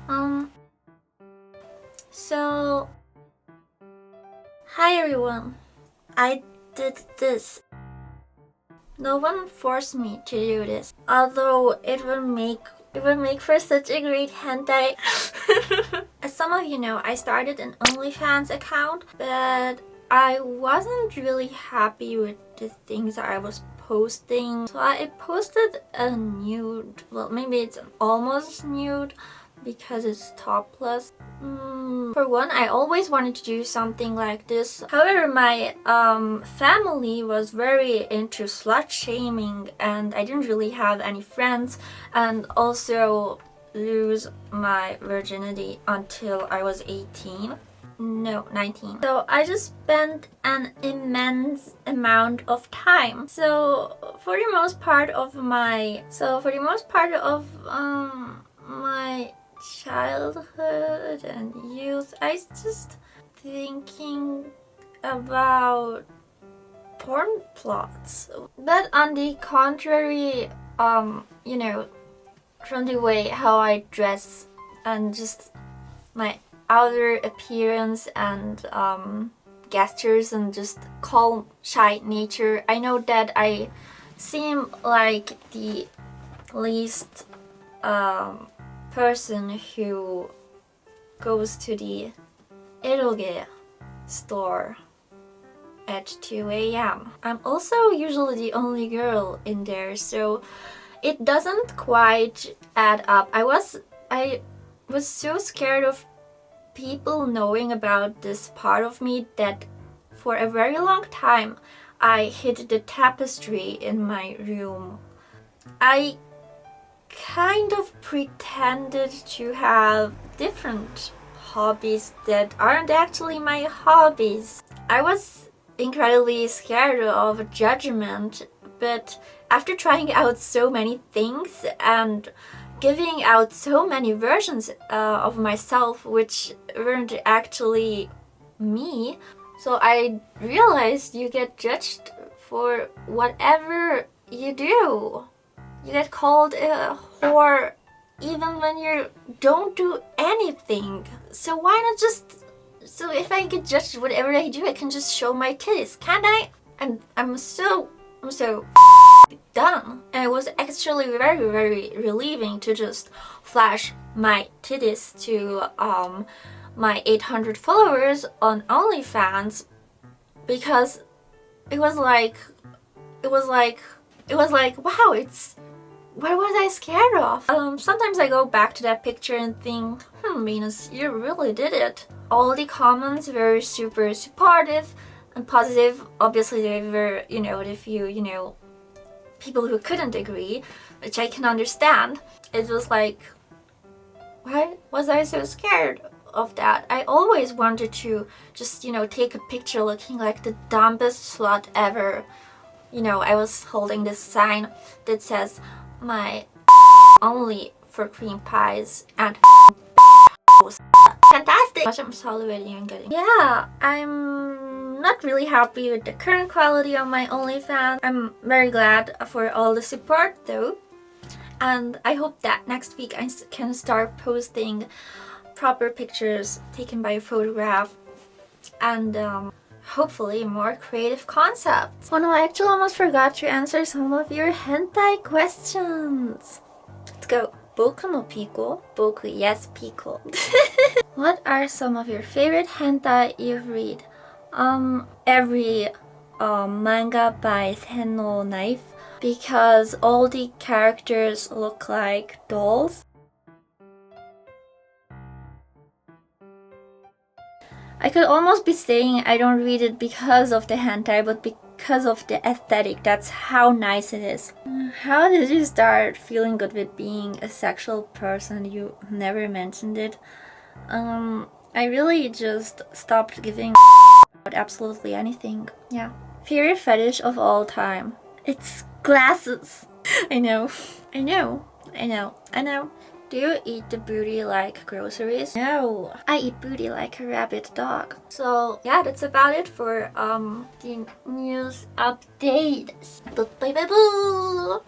Um, so, hi everyone. I did this. No one forced me to do this. Although it would make for such a great hentai. As some of you know, I started an OnlyFans account, but I wasn't really happy with the things I was posting. So I posted a nude, well maybe it's an almost nude because it's topless. For one, I always wanted to do something like this. However, my family was very into slut shaming and I didn't really have any friends, and also lose my virginity until I was 18. No, 19. So I just spent an immense amount of time. So for the most part of my my childhood and youth, I was just thinking about porn plots. But on the contrary, you know, from the way how I dress and just my outer appearance and gestures and just calm, shy nature, I know that I seem like the least person who goes to the eroge store at 2 a.m. I'm also usually the only girl in there, so it doesn't quite add up. I was so scared of people knowing about this part of me that for a very long time I hid the tapestry in my room. I kind of pretended to have different hobbies that aren't actually my hobbies. I was incredibly scared of judgment, but after trying out so many things and giving out so many versions of myself which weren't actually me, so I realized you get judged for whatever you do. You get called a whore even when you don't do anything. So why not just... So if I get judged whatever I do, I can just show my titties, can't I? I'm so done. And it was actually very, very relieving to just flash my titties to my 800 followers on OnlyFans, because it was like, wow, it's... What was I scared of? Sometimes I go back to that picture and think, Venus, you really did it. All the comments were super supportive and positive. Obviously there were, the few, people who couldn't agree, which I can understand. It was like, why was I so scared of that? I always wanted to just, take a picture looking like the dumbest slut ever. I was holding this sign that says, my only for cream pies and fantastic. I'm salivating getting. Yeah, I'm not really happy with the current quality of my OnlyFans. I'm very glad for all the support though, and I hope that next week I can start posting proper pictures taken by a photograph and hopefully more creative concepts. Oh no, I actually almost forgot to answer some of your hentai questions. Let's go. Boku no Pico. Boku, yes, Pico. What are some of your favorite hentai you've read? Every manga by Tenno Knife, because all the characters look like dolls. I could almost be saying I don't read it because of the hentai, but because of the aesthetic. That's how nice it is. How did you start feeling good with being a sexual person? You never mentioned it. I really just stopped giving about absolutely anything. Yeah. Favorite fetish of all time. It's glasses. I know. Do you eat the booty like groceries? No, I eat booty like a rabid dog. So yeah, that's about it for the news update. Bye bye boo.